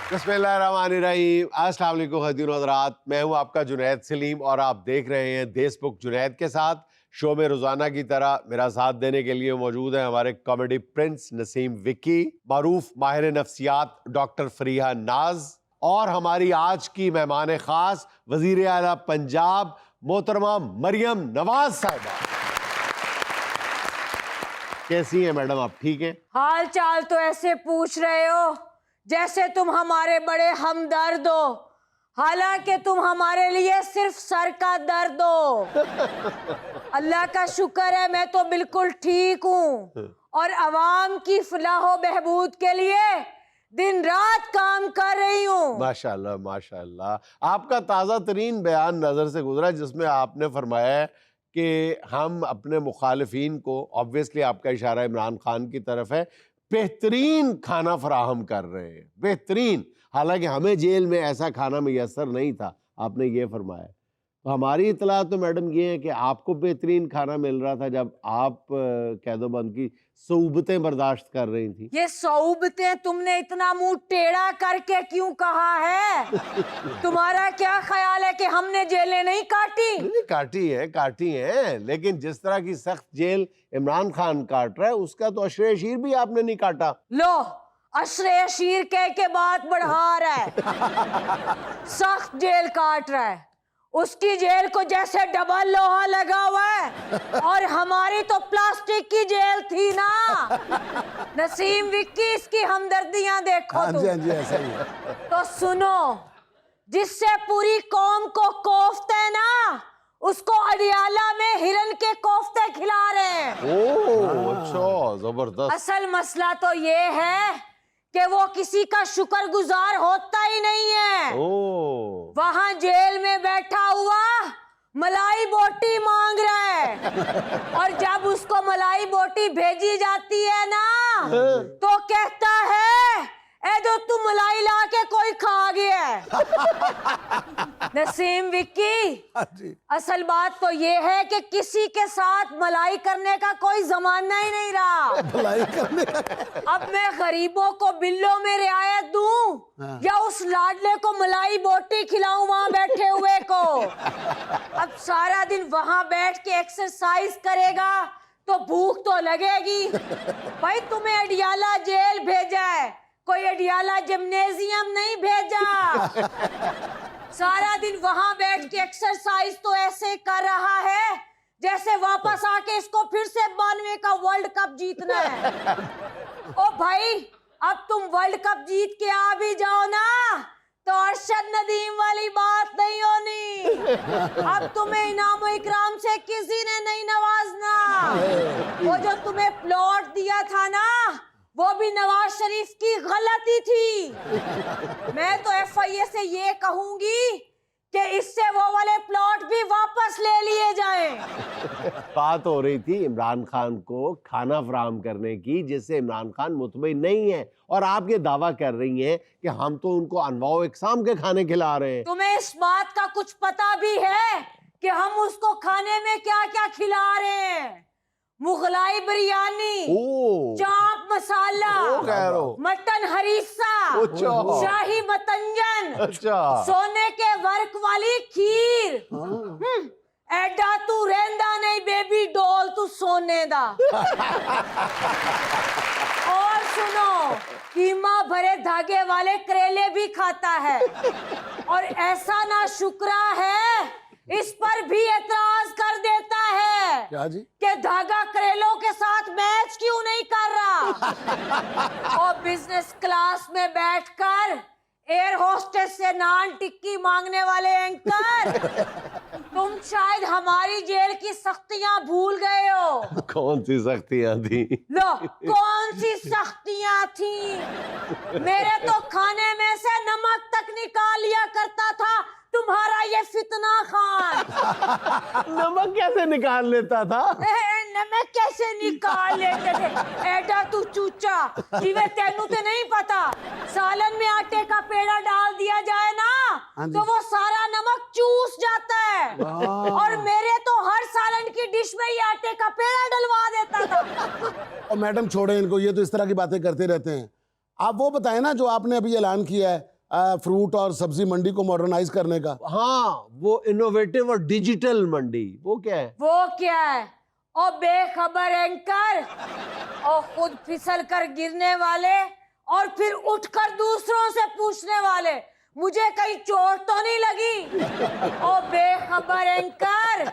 बिस्मिल्लाहिर्रहमानिर्रहीम। अस्सलाम वालेकुम खतीन हज़रात, मैं हूं आपका जुनैद सलीम और आप देख रहे हैं देशबुक जुनैद के साथ। शो में रोजाना की तरह मेरा साथ देने के लिए मौजूद है हमारे कॉमेडी प्रिंस नसीम विक्की, मारूफ माहिर नफ्सियात डॉक्टर फरीहा नाज और हमारी आज की मेहमान खास वजीर आला पंजाब मोहतरमा मरियम नवाज साहिबा। कैसी हैं मैडम आप, ठीक हैं? हाल चाल तो ऐसे पूछ रहे हो जैसे तुम हमारे बड़े हमदर्द हो, हालांकि तुम हमारे लिए सिर्फ सर का दर्द हो। अल्लाह का शुक्र है मैं तो बिल्कुल ठीक हूँ और अवाम की फलाह बहबूद के लिए दिन रात काम कर रही हूँ। माशाल्लाह माशाल्लाह। आपका ताज़ा तरीन बयान नज़र से गुजरा जिसमें आपने फरमाया है कि हम अपने मुखालिफिन को, ऑब्वियसली आपका इशारा इमरान खान की तरफ है, बेहतरीन खाना फराहम कर रहे हैं, बेहतरीन। हालांकि हमें जेल में ऐसा खाना मैसर नहीं था, आपने ये फरमाया। तो हमारी इतला तो मैडम ये है कि आपको बेहतरीन खाना मिल रहा था जब आप कैदोबंद की सऊबतें बर्दाश्त कर रही थी। ये सऊबतें तुमने इतना मुंह टेढ़ा करके क्यों कहा है? तुम्हारा क्या ख्याल है कि हमने जेलें नहीं काटी? नहीं, काटी है, लेकिन जिस तरह की सख्त जेल इमरान खान काट रहा है उसका तो अशरे शीर भी आपने नहीं काटा। लो, अशरे शीर कह के बात बढ़ा रहा है। सख्त जेल काट रहा है, उसकी जेल को जैसे डबल लोहा लगा हुआ है और हमारी तो प्लास्टिक की जेल थी ना। नसीम विक्की, इसकी हमदर्दियां देखो तुम। हाँ जी ऐसा ही है। तो सुनो, जिससे पूरी कौम को कोफ्ते है ना, उसको अडियाला में हिरन के कोफ्ते खिला रहे हैं। ओह अच्छा, जबरदस्त। असल मसला तो ये है कि वो किसी का शुक्रगुजार होता ही नहीं है। ओह, वहां जेल में बैठा हुआ मलाई बोटी मांग रहा है और जब उसको मलाई बोटी भेजी जाती है ना तो कहता है ए जो तू मलाई ला के कोई खा गया है। नसीम विक्की, हाँ जी। असल बात तो ये है कि किसी के साथ मलाई करने का कोई जमाना ही नहीं रहा। भलाई करने का। अब मैं गरीबों को बिल्लों में रियायत दूं हाँ। या उस लाडले को मलाई बोटी खिलाऊं वहां बैठे हुए को? अब सारा दिन वहां बैठ के एक्सरसाइज करेगा तो भूख तो लगेगी। भाई तुम्हें अडियाला जेल भेजा है, कोई अडियाला जिम्नेजियम नहीं भेजा। सारा दिन वहां बैठ के एक्सरसाइज तो ऐसे कर रहा है जैसे वापस आके इसको फिर से 92 का वर्ल्ड कप जीतना है। ओ भाई, अब तुम वर्ल्ड कप जीत के आ भी जाओ ना तो अरशद नदीम वाली बात नहीं होनी। अब तुम्हें इनाम इकराम से किसी ने नहीं नवाजना। वो जो तुम्हें प्लॉट दिया था ना, वो भी नवाज शरीफ की गलती थी। मैं तो FIA से ये कहूंगी कि इससे वो वाले प्लॉट भी वापस ले लिए जाएं। बात हो रही थी इमरान खान को खाना फराहम करने की जिससे इमरान खान मुतमईन नहीं है और आप ये दावा कर रही हैं कि हम तो उनको अनवाओ इकसाम के खाने खिला रहे हैं। तुम्हें इस बात का कुछ पता भी है कि हम उसको खाने में क्या क्या खिला रहे हैं? मुगलाई बिरयानी, चाप मसाला, मटन हरीसा, शाही मतंजन, सोने के वर्क वाली खीर। एडा तू रेंदा नहीं बेबी डॉल, तू सोने दा। और सुनो, कीमा भरे धागे वाले करेले भी खाता है और ऐसा ना शुक्रा है इस पर भी एतराज कर देता है। क्या जी? कि धागा करेलों के साथ मैच क्यों नहीं कर रहा? और बिजनेस क्लास में बैठकर एयर होस्टेस से नान टिक्की मांगने वाले एंकर, तुम शायद हमारी जेल की सख्तियां भूल गए हो। कौन सी सख्तियां थी? लो, कौन सी सख्तियां थी? मेरे तो खाने में से नमक तक निकाल लिया करता था तुम्हारा ये फितना खान। नमक कैसे निकाल लेता था? नमक कैसे निकाल लेते थे? एडा तू चूचा, जिवे तेनू ते नहीं पता, सालन में आटे का पेड़ा डाल दिया जाए ना तो वो सारा नमक चूस जाता है और मेरे तो हर सालन की डिश में ही आटे का पेड़ा डलवा देता था। और मैडम छोड़े इनको, ये तो इस तरह की बातें करते रहते हैं। आप वो बताएं ना जो आपने अभी ऐलान किया है फ्रूट और सब्जी मंडी को मॉडर्नाइज करने का। हाँ, वो इनोवेटिव और डिजिटल मंडी, वो क्या है? वो क्या है? ओ बेखबर एंकर, और खुद फिसल कर गिरने वाले और फिर उठकर दूसरों से पूछने वाले, मुझे कहीं चोट तो नहीं लगी? ओ बेखबर एंकर,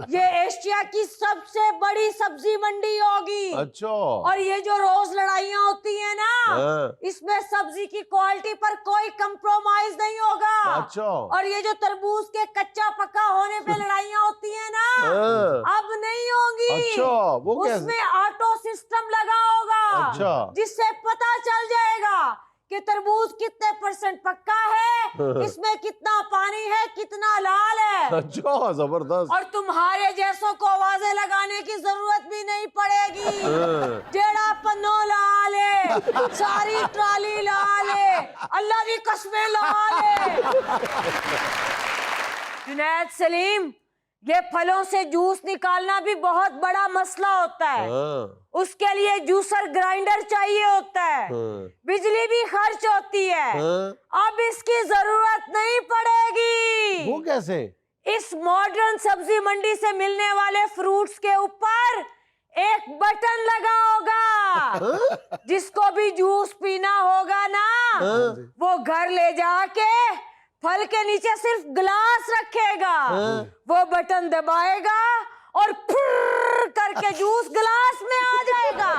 ये एशिया की सबसे बड़ी सब्जी मंडी होगी। अच्छा। और ये जो रोज लड़ाइयाँ होती है ना, हाँ। इसमें सब्जी की क्वालिटी पर कोई कंप्रोमाइज नहीं होगा। अच्छा। और ये जो तरबूज के कच्चा पक्का होने पे लड़ाइयाँ होती है ना, हाँ। अब नहीं होगी। अच्छा, वो कैसे? उसमें ऑटो सिस्टम लगा होगा। अच्छा। जिससे पता चल जाएगा कि तरबूज कितने % पक्का है, इसमें कितना पानी है, कितना लाल है। अच्छा, जबरदस्त। और तुम्हारे जैसों को आवाजें लगाने की जरूरत भी नहीं पड़ेगी। जेड़ा पन्नो लाल है, सारी ट्राली लाल है, अल्लाह की कसमें लाल है। जुनैद सलीम, ये फलों से जूस निकालना भी बहुत बड़ा मसला होता है। उसके लिए जूसर ग्राइंडर चाहिए होता है, बिजली भी खर्च होती है। अब इसकी जरूरत नहीं पड़ेगी। वो कैसे? इस मॉडर्न सब्जी मंडी से मिलने वाले फ्रूट्स के ऊपर एक बटन लगा होगा। जिसको भी जूस पीना होगा ना, वो घर ले जाके फल के नीचे सिर्फ ग्लास रखेगा, वो बटन दबाएगा और फुर्र करके जूस ग्लास में आ जाएगा।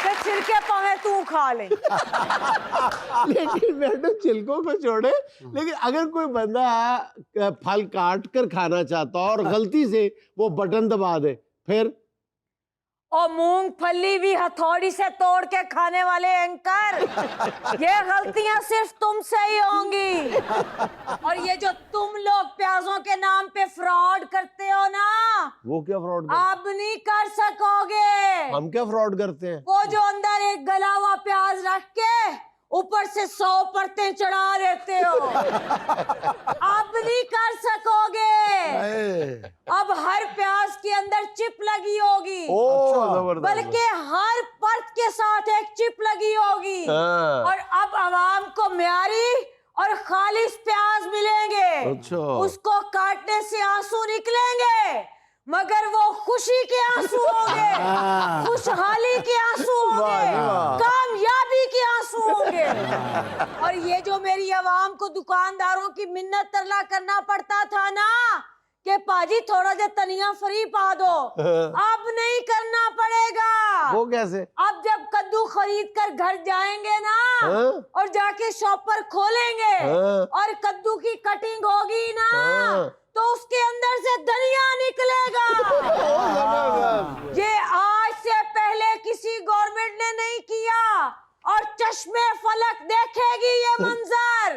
फिर छिलके पावे तू खा ले। लेकिन मैडम, छिलकों को छोड़े, लेकिन अगर कोई बंदा फल काट कर खाना चाहता हो और गलती से वो बटन दबा दे, फिर? और मूंगफली भी हथौड़ी से तोड़ के खाने वाले एंकर, ये गलतियां सिर्फ तुमसे ही होंगी। और ये जो तुम लोग प्याजों के नाम पे फ्रॉड करते हो ना, वो क्या फ्रॉड? आप नहीं कर सकोगे। हम क्या फ्रॉड करते हैं? वो जो अंदर एक गला हुआ प्याज रख के ऊपर से 100 परतें चढ़ा देते हो, आप नहीं कर सकोगे। अब हर प्याज के अंदर चिप लगी होगी। जबरदस्त। बल्कि हर परत के साथ एक चिप लगी होगी। और अब आवाम को म्यारी और खालिश प्याज मिलेंगे। अच्छा। उसको काटने से आंसू निकलेंगे, मगर वो खुशी के आंसू होंगे, खुशहाली के आंसू होंगे, कामयाबी के आंसू होंगे। और ये जो मेरी आवाम को दुकानदारों की मिन्नत तरला करना पड़ता था ना कि पाजी थोड़ा जा तनिया फ्री पा दो, अब नहीं करना पड़ेगा। वो कैसे? अब जब कद्दू खरीद कर घर जाएंगे ना, और जाके शॉप पर खोलेंगे और कद्दू की कटिंग होगी ना, तो उसके अंदर से धनिया निकलेगा। ये आज से पहले किसी गवर्नमेंट ने नहीं किया और चश्मे फलक देखेगी ये मंजर।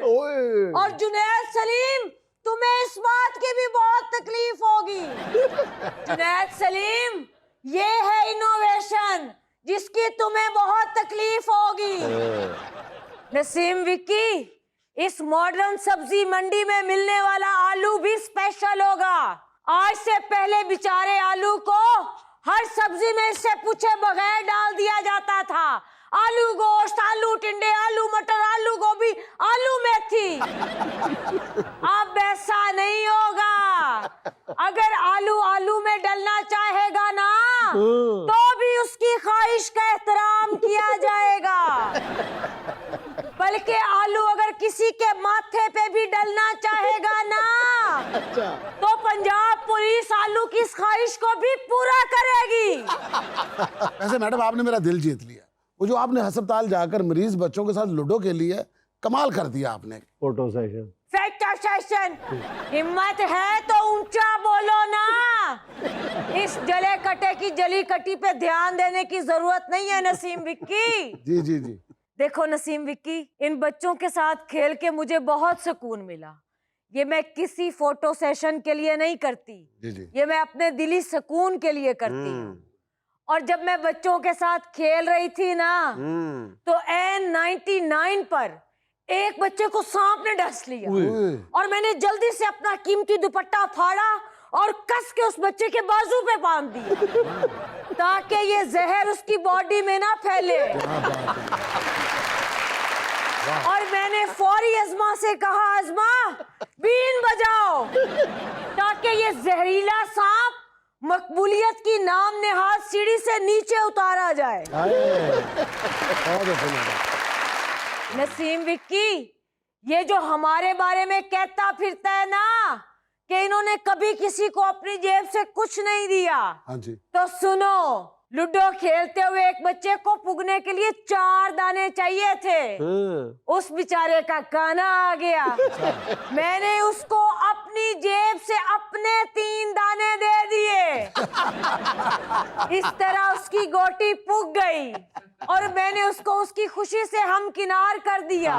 और जुनैद सलीम, तुम्हें इस बात की भी बहुत तकलीफ होगी। जुनैद सलीम, ये है इनोवेशन जिसकी तुम्हें बहुत तकलीफ होगी। नसीम विक्की, इस मॉडर्न सब्जी मंडी में मिलने वाला आलू भी स्पेशल होगा। आज से पहले बेचारे आलू को हर सब्जी में इससे पूछे बगैर डाल दिया जाता था। आलू गोश्त, आलू टिंडे, आलू मटर, आलू गोभी, आलू मेथी। अब ऐसा नहीं होगा। अगर आलू आलू में डलना चाहेगा ना, तो भी उसकी ख्वाहिश का एहतराम किया जाएगा। बल्कि आलू अगर किसी के माथे पे भी डलना चाहेगा ना, तो पंजाब पुलिस आलू की इस ख्वाहिश को भी पूरा करेगी। वैसे मैडम, आपने मेरा दिल जीत लिया। वो जो आपने अस्पताल जाकर मरीज बच्चों के साथ लूडो के लिए, कमाल कर दिया आपने। Photo session. हिम्मत है तो ऊंचा बोलो ना। इस जले कटे की जली कटी पे ध्यान देने की जरूरत नहीं है नसीम विक्की। जी जी जी। देखो नसीम विक्की, इन बच्चों के साथ खेल के मुझे बहुत सुकून मिला। ये मैं किसी फोटो सेशन के लिए नहीं करती, जी जी। ये मैं अपने दिली सुकून के लिए करती हूँ। और जब मैं बच्चों के साथ खेल रही थी ना, तो N99 पर एक बच्चे को सांप ने डस लिया और मैंने जल्दी से अपना कीमती दुपट्टा फाड़ा और कस के उस बच्चे के बाजू पे बांध दिया ताकि ये जहर उसकी बॉडी में ना फैले। अजमा से कहा, अजमा बीन बजाओ, ताकि ये जहरीला सांप मकबूलियत की नाम नेहाद सीढ़ी से नीचे उतारा जाए। नसीम विक्की, ये जो हमारे बारे में कहता फिरता है ना कि इन्होंने कभी किसी को अपनी जेब से कुछ नहीं दिया, हाँ जी। तो सुनो, लूडो खेलते हुए एक बच्चे को पुगने के लिए 4 दाने चाहिए थे। उस बेचारे का काना आ गया, मैंने उसको अपनी जेब से अपने 3 दाने दे दिए। इस तरह उसकी गोटी पुग गई और मैंने उसको उसकी खुशी से हमकिनार कर दिया।